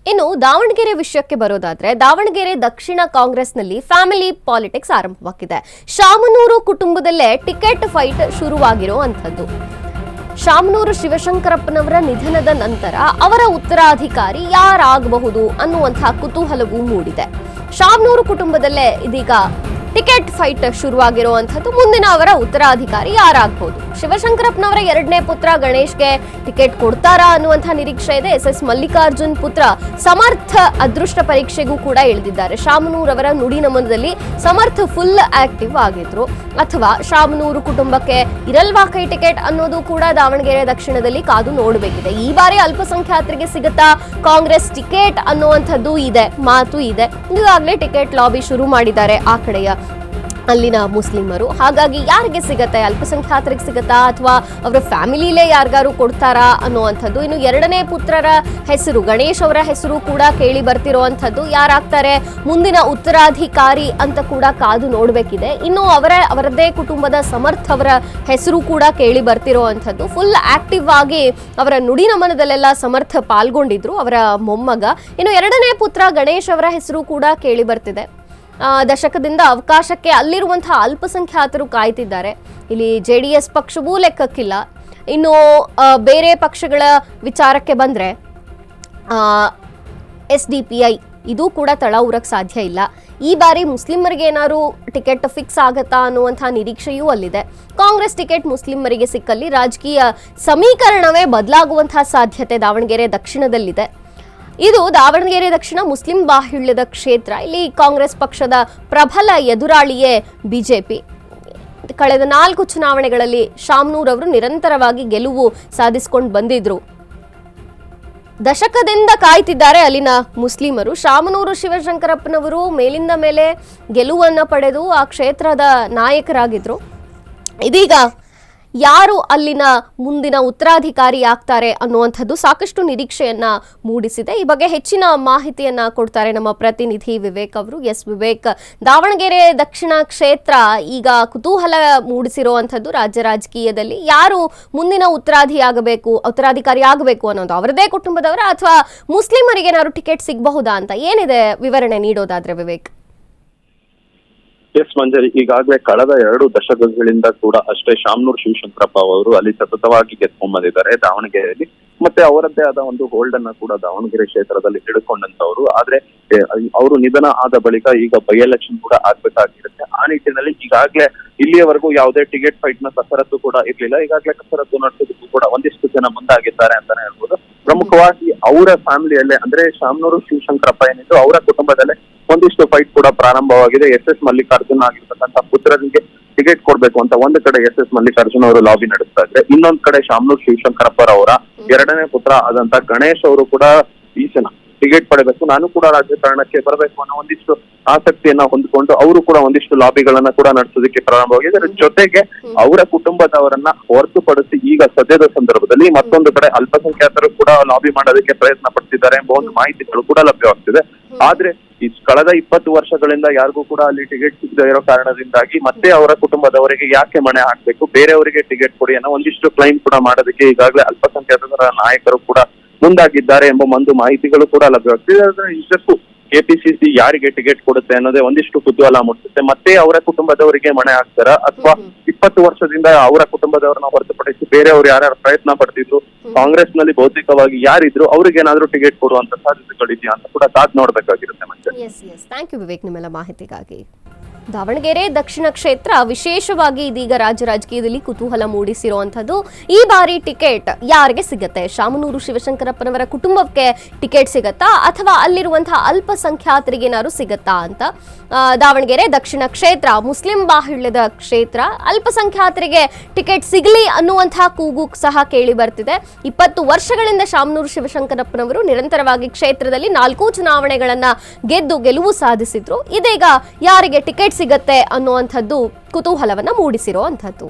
ಇನ್ನು ದಾವಣಗೆರೆ ವಿಷಯಕ್ಕೆ ಬರೋದಾದ್ರೆ ದಾವಣಗೆರೆ ದಕ್ಷಿಣ ಕಾಂಗ್ರೆಸ್ನಲ್ಲಿ ಫ್ಯಾಮಿಲಿ ಪಾಲಿಟಿಕ್ಸ್ ಆರಂಭವಾಗಿದೆ. ಶಾಮನೂರು ಕುಟುಂಬದಲ್ಲೇ ಟಿಕೆಟ್ ಫೈಟ್ ಶುರುವಾಗಿರುವಂಥದ್ದು. ಶಾಮನೂರು ಶಿವಶಂಕರಪ್ಪನವರ ನಿಧನದ ನಂತರ ಅವರ ಉತ್ತರಾಧಿಕಾರಿ ಯಾರಾಗಬಹುದು ಅನ್ನುವಂತಹ ಕುತೂಹಲವೂ ಮೂಡಿದೆ. ಶಾಮನೂರು ಕುಟುಂಬದಲ್ಲೇ ಇದೀಗ ಟಿಕೆಟ್ ಫೈಟ್ ಶುರುವಾಗಿರುವಂಥದ್ದು. ಮುಂದಿನ ಅವರ ಉತ್ತರಾಧಿಕಾರಿ ಯಾರಾಗಬಹುದು? ಶಿವಶಂಕರಪ್ಪನವರ ಎರಡನೇ ಪುತ್ರ ಗಣೇಶ್ಗೆ ಟಿಕೆಟ್ ಕೊಡ್ತಾರಾ ಅನ್ನುವಂತಹ ನಿರೀಕ್ಷೆ ಇದೆ. ಎಸ್ ಮಲ್ಲಿಕಾರ್ಜುನ್ ಪುತ್ರ ಸಮರ್ಥ ಅದೃಷ್ಟ ಪರೀಕ್ಷೆಗೂ ಕೂಡ ಇಳಿದಿದ್ದಾರೆ. ಶಾಮನೂರವರ ನುಡಿ ನಮನದಲ್ಲಿ ಸಮರ್ಥ ಫುಲ್ ಆಕ್ಟಿವ್ ಆಗಿದ್ರು. ಅಥವಾ ಶಾಮನೂರು ಕುಟುಂಬಕ್ಕೆ ಇರಲ್ವಾ ಕೈ ಟಿಕೆಟ್ ಅನ್ನೋದು ಕೂಡ ದಾವಣಗೆರೆ ದಕ್ಷಿಣದಲ್ಲಿ ಕಾದು ನೋಡಬೇಕಿದೆ. ಈ ಬಾರಿ ಅಲ್ಪಸಂಖ್ಯಾತರಿಗೆ ಸಿಗುತ್ತಾ ಕಾಂಗ್ರೆಸ್ ಟಿಕೆಟ್ ಅನ್ನುವಂಥದ್ದು ಇದೆ, ಮಾತು ಇದೆ. ಈಗಾಗಲೇ ಟಿಕೆಟ್ ಲಾಬಿ ಶುರು ಮಾಡಿದ್ದಾರೆ ಆ ಕಡೆಯ ಅಲ್ಲಿನ ಮುಸ್ಲಿಮರು. ಹಾಗಾಗಿ ಯಾರಿಗೆ ಸಿಗತ್ತೆ, ಅಲ್ಪಸಂಖ್ಯಾತರಿಗೆ ಸಿಗತ್ತಾ ಅಥವಾ ಅವರ ಫ್ಯಾಮಿಲಿಲೇ ಯಾರಿಗಾರು ಕೊಡ್ತಾರಾ ಅನ್ನುವಂಥದ್ದು. ಇನ್ನು ಎರಡನೇ ಪುತ್ರರ ಹೆಸರು ಗಣೇಶ್ ಅವರ ಹೆಸರು ಕೂಡ ಕೇಳಿ ಬರ್ತಿರುವಂಥದ್ದು. ಯಾರಾಗ್ತಾರೆ ಮುಂದಿನ ಉತ್ತರಾಧಿಕಾರಿ ಅಂತ ಕೂಡ ಕಾದು ನೋಡಬೇಕಿದೆ. ಇನ್ನು ಅವರದ್ದೇ ಕುಟುಂಬದ ಸಮರ್ಥ್ ಅವರ ಹೆಸರು ಕೂಡ ಕೇಳಿ ಬರ್ತಿರುವಂಥದ್ದು. ಫುಲ್ ಆಕ್ಟಿವ್ ಆಗಿ ಅವರ ನುಡಿ ನಮನದಲ್ಲೆಲ್ಲ ಸಮರ್ಥ ಪಾಲ್ಗೊಂಡಿದ್ರು, ಅವರ ಮೊಮ್ಮಗ. ಇನ್ನು ಎರಡನೇ ಪುತ್ರ ಗಣೇಶ್ ಅವರ ಹೆಸರು ಕೂಡ ಕೇಳಿ ಬರ್ತಿದೆ. ದಶಕದಿಂದ ಅವಕಾಶಕ್ಕೆ ಅಲ್ಲಿರುವಂತಹ ಅಲ್ಪಸಂಖ್ಯಾತರು ಕಾಯ್ತಿದ್ದಾರೆ. ಇಲ್ಲಿ JDS ಪಕ್ಷವೂ ಲೆಕ್ಕಕ್ಕಿಲ್ಲ. ಇನ್ನು ಬೇರೆ ಪಕ್ಷಗಳ ವಿಚಾರಕ್ಕೆ ಬಂದರೆ SDPI ಇದು ಕೂಡ ತಳ ಊರಕ್ಕೆ ಸಾಧ್ಯ ಇಲ್ಲ. ಈ ಬಾರಿ ಮುಸ್ಲಿಮರಿಗೆ ಏನಾದ್ರು ಟಿಕೆಟ್ ಫಿಕ್ಸ್ ಆಗತ್ತಾ ಅನ್ನುವಂತಹ ನಿರೀಕ್ಷೆಯೂ ಅಲ್ಲಿದೆ. ಕಾಂಗ್ರೆಸ್ ಟಿಕೆಟ್ ಮುಸ್ಲಿಮರಿಗೆ ಸಿಕ್ಕಲ್ಲಿ ರಾಜಕೀಯ ಸಮೀಕರಣವೇ ಬದಲಾಗುವಂತಹ ಸಾಧ್ಯತೆ ದಾವಣಗೆರೆ ದಕ್ಷಿಣದಲ್ಲಿದೆ. ಇದು ದಾವಣಗೆರೆ ದಕ್ಷಿಣ ಮುಸ್ಲಿಂ ಬಾಹುಳ್ಯದ ಕ್ಷೇತ್ರ. ಇಲ್ಲಿ ಕಾಂಗ್ರೆಸ್ ಪಕ್ಷದ ಪ್ರಬಲ ಎದುರಾಳಿಯೇ ಬಿಜೆಪಿ. ಕಳೆದ 4 ಚುನಾವಣೆಗಳಲ್ಲಿ ಶಾಮನೂರ್ ಅವರು ನಿರಂತರವಾಗಿ ಗೆಲುವು ಸಾಧಿಸಿಕೊಂಡು ಬಂದಿದ್ರು. ದಶಕದಿಂದ ಕಾಯ್ತಿದ್ದಾರೆ ಅಲ್ಲಿನ ಮುಸ್ಲಿಮರು. ಶಾಮನೂರು ಶಿವಶಂಕರಪ್ಪನವರು ಮೇಲಿಂದ ಮೇಲೆ ಗೆಲುವನ್ನು ಪಡೆದು ಆ ಕ್ಷೇತ್ರದ ನಾಯಕರಾಗಿದ್ರು. ಇದೀಗ ಯಾರು ಅಲ್ಲಿನ ಮುಂದಿನ ಉತ್ತರಾಧಿಕಾರಿ ಆಗ್ತಾರೆ ಅನ್ನುವಂಥದ್ದು ಸಾಕಷ್ಟು ನಿರೀಕ್ಷೆಯನ್ನ ಮೂಡಿಸಿದೆ. ಈ ಬಗ್ಗೆ ಹೆಚ್ಚಿನ ಮಾಹಿತಿಯನ್ನ ಕೊಡ್ತಾರೆ ನಮ್ಮ ಪ್ರತಿನಿಧಿ ವಿವೇಕ್ ಅವರು. ಎಸ್ ವಿವೇಕ್, ದಾವಣಗೆರೆ ದಕ್ಷಿಣ ಕ್ಷೇತ್ರ ಈಗ ಕುತೂಹಲ ಮೂಡಿಸಿರುವಂಥದ್ದು ರಾಜ್ಯ ರಾಜಕೀಯದಲ್ಲಿ. ಯಾರು ಮುಂದಿನ ಉತ್ತರಾಧಿಕಾರಿ ಆಗಬೇಕು ಅನ್ನೋದು ಅವರದೇ ಕುಟುಂಬದವರ ಅಥವಾ ಮುಸ್ಲಿಮರಿಗೆ ಏನಾದ್ರು ಟಿಕೆಟ್ ಸಿಗಬಹುದಾ ಅಂತ ಏನಿದೆ ವಿವರಣೆ ನೀಡೋದಾದ್ರೆ ವಿವೇಕ್? ಎಸ್ ಮಂಜರಿ, ಈಗಾಗಲೇ ಕಳೆದ 2 ದಶಕಗಳಿಂದ ಕೂಡ ಅಷ್ಟೇ ಶಾಮನೂರು ಶಿವಶಂಕರಪ್ಪ ಅವರು ಅಲ್ಲಿ ಸತತವಾಗಿ ಗೆದ್ಕೊಂಡ್ ಬಂದಿದ್ದಾರೆ ದಾವಣಗೆರೆಯಲ್ಲಿ. ಮತ್ತೆ ಅವರದ್ದೇ ಆದ ಒಂದು ಹೋಲ್ಡ್ ಅನ್ನ ಕೂಡ ದಾವಣಗೆರೆ ಕ್ಷೇತ್ರದಲ್ಲಿ ಹಿಡ್ಕೊಂಡಂತವ್ರು. ಆದ್ರೆ ಅವರು ನಿಧನ ಆದ ಬಳಿಕ ಈಗ ಬೈ ಎಲೆಕ್ಷನ್ ಕೂಡ ಆಗ್ಬೇಕಾಗಿರುತ್ತೆ. ಆ ನಿಟ್ಟಿನಲ್ಲಿ ಈಗಾಗಲೇ ಇಲ್ಲಿಯವರೆಗೂ ಯಾವುದೇ ಟಿಕೆಟ್ ಫೈಟ್ ನ ಕಸರತ್ತು ಕೂಡ ಇರ್ಲಿಲ್ಲ. ಈಗಾಗಲೇ ಕಸರತ್ತು ನಡೆಸೋದಕ್ಕೂ ಕೂಡ ಒಂದಿಷ್ಟು ಜನ ಮುಂದಾಗಿದ್ದಾರೆ ಅಂತಾನೆ ಹೇಳ್ಬೋದು. ಪ್ರಮುಖವಾಗಿ ಅವರ ಫ್ಯಾಮಿಲಿಯಲ್ಲೇ ಅಂದ್ರೆ ಶಾಮನೂರು ಶಿವಶಂಕರಪ್ಪ ಏನಿದ್ರು ಅವರ ಕುಟುಂಬದಲ್ಲೇ ಒಂದಿಷ್ಟು ಫೈಟ್ ಕೂಡ ಪ್ರಾರಂಭವಾಗಿದೆ. SS ಮಲ್ಲಿಕಾರ್ಜುನ್ ಆಗಿರ್ತಕ್ಕಂಥ ಪುತ್ರರಿಗೆ ಟಿಕೆಟ್ ಕೊಡ್ಬೇಕು ಅಂತ ಒಂದು ಕಡೆ SS ಮಲ್ಲಿಕಾರ್ಜುನ್ ಅವರು ಲಾಬಿ ನಡೆಸ್ತಾ ಇದ್ರೆ, ಇನ್ನೊಂದ್ ಕಡೆ ಶಾಮನೂರು ಶಿವಶಂಕರಪ್ಪರವರ ಎರಡನೇ ಪುತ್ರ ಆದಂತ ಗಣೇಶ್ ಅವರು ಕೂಡ ಈ ಜನ ಟಿಕೆಟ್ ಪಡೆಬೇಕು, ನಾನು ಕೂಡ ರಾಜಕಾರಣಕ್ಕೆ ಬರಬೇಕು ಅನ್ನೋ ಒಂದಿಷ್ಟು ಆಸಕ್ತಿಯನ್ನ ಹೊಂದ್ಕೊಂಡು ಅವರು ಕೂಡ ಒಂದಿಷ್ಟು ಲಾಬಿಗಳನ್ನ ಕೂಡ ನಡೆಸೋದಕ್ಕೆ ಪ್ರಾರಂಭವಾಗಿದೆ. ಇದರ ಜೊತೆಗೆ ಅವರ ಕುಟುಂಬದವರನ್ನ ಹೊರತುಪಡಿಸಿ ಈಗ ಸದ್ಯದ ಸಂದರ್ಭದಲ್ಲಿ ಮತ್ತೊಂದು ಕಡೆ ಅಲ್ಪಸಂಖ್ಯಾತರು ಕೂಡ ಲಾಬಿ ಮಾಡೋದಕ್ಕೆ ಪ್ರಯತ್ನ ಪಡ್ತಿದ್ದಾರೆ ಎಂಬ ಒಂದು ಮಾಹಿತಿಗಳು ಕೂಡ ಲಭ್ಯವಾಗ್ತಿದೆ. ಆದ್ರೆ ಈ ಕಳೆದ 20 ವರ್ಷಗಳಿಂದ ಯಾರಿಗೂ ಕೂಡ ಅಲ್ಲಿ ಟಿಕೆಟ್ ಸಿಗದೇ ಇರೋ ಕಾರಣದಿಂದಾಗಿ ಮತ್ತೆ ಅವರ ಕುಟುಂಬದವರಿಗೆ ಯಾಕೆ ಮಣೆ ಹಾಕ್ಬೇಕು, ಬೇರೆಯವರಿಗೆ ಟಿಕೆಟ್ ಕೊಡಿ ಅನ್ನೋ ಒಂದಿಷ್ಟು ಕ್ಲೈಮ್ ಕೂಡ ಮಾಡೋದಕ್ಕೆ ಈಗಾಗಲೇ ಅಲ್ಪಸಂಖ್ಯಾತರ ನಾಯಕರು ಕೂಡ ಮುಂದಾಗಿದ್ದಾರೆ ಎಂಬ ಒಂದು ಮಾಹಿತಿಗಳು ಕೂಡ ಲಭ್ಯವಾಗ್ತಿದೆ. ಇಷ್ಟಕ್ಕೂ KPCC ಯಾರಿಗೆ ಟಿಕೆಟ್ ಕೊಡುತ್ತೆ ಅನ್ನೋದೇ ಒಂದಿಷ್ಟು ಕುತೂಹಲ ಮೂಡಿಸುತ್ತೆ. ಮತ್ತೆ ಅವರ ಕುಟುಂಬದವರಿಗೆ ಮಣೆ ಹಾಕ್ತಾರ ಅಥವಾ 20 ವರ್ಷದಿಂದ ಅವರ ಕುಟುಂಬದವರನ್ನ ಹೊರತುಪಡಿಸಿ ಬೇರೆಯವರು ಯಾರ್ಯಾರು ಪ್ರಯತ್ನ ಪಡ್ತಿದ್ರು, ಕಾಂಗ್ರೆಸ್ ನಲ್ಲಿ ಭೌತಿಕವಾಗಿ ಯಾರಿದ್ರು ಅವ್ರಿಗೆ ಏನಾದ್ರು ಟಿಕೆಟ್ ಕೊಡುವಂತ ಸಾಧ್ಯತೆಗಳಿದೆಯಾ ಅಂತ ಕೂಡ ಕಾದ್ ನೋಡ್ಬೇಕಾಗಿರುತ್ತೆ. ಥ್ಯಾಂಕ್ ಯು ವಿವೇಕ್ ನಿಮ್ಮೆಲ್ಲ ಮಾಹಿತಿಗಾಗಿ. ದಾವಣಗೆರೆ ದಕ್ಷಿಣ ಕ್ಷೇತ್ರ ವಿಶೇಷವಾಗಿ ಇದೀಗ ರಾಜ್ಯ ರಾಜಕೀಯದಲ್ಲಿ ಕುತೂಹಲ ಮೂಡಿಸಿರುವಂಥದ್ದು. ಈ ಬಾರಿ ಟಿಕೆಟ್ ಯಾರಿಗೆ ಸಿಗತ್ತೆ? ಶಾಮನೂರು ಶಿವಶಂಕರಪ್ಪನವರ ಕುಟುಂಬಕ್ಕೆ ಟಿಕೆಟ್ ಸಿಗತ್ತಾ ಅಥವಾ ಅಲ್ಲಿರುವಂತಹ ಅಲ್ಪಸಂಖ್ಯಾತರಿಗೆ ಏನಾದ್ರು ಸಿಗತ್ತಾ ಅಂತ. ದಾವಣಗೆರೆ ದಕ್ಷಿಣ ಕ್ಷೇತ್ರ ಮುಸ್ಲಿಂ ಬಾಹುಳ್ಯದ ಕ್ಷೇತ್ರ. ಅಲ್ಪಸಂಖ್ಯಾತರಿಗೆ ಟಿಕೆಟ್ ಸಿಗಲಿ ಅನ್ನುವಂತಹ ಕೂಗು ಸಹ ಕೇಳಿ ಬರ್ತಿದೆ. 20 ವರ್ಷಗಳಿಂದ ಶಾಮನೂರು ಶಿವಶಂಕರಪ್ಪನವರು ನಿರಂತರವಾಗಿ ಕ್ಷೇತ್ರದಲ್ಲಿ 4 ಚುನಾವಣೆಗಳನ್ನ ಗೆದ್ದು ಗೆಲುವು ಸಾಧಿಸಿದ್ರು. ಇದೀಗ ಯಾರಿಗೆ ಟಿಕೆಟ್ ಸಿಗತ್ತೆ ಅನ್ನುವಂಥದ್ದು ಕುತೂಹಲವನ್ನ ಮೂಡಿಸಿರುವಂಥದ್ದು.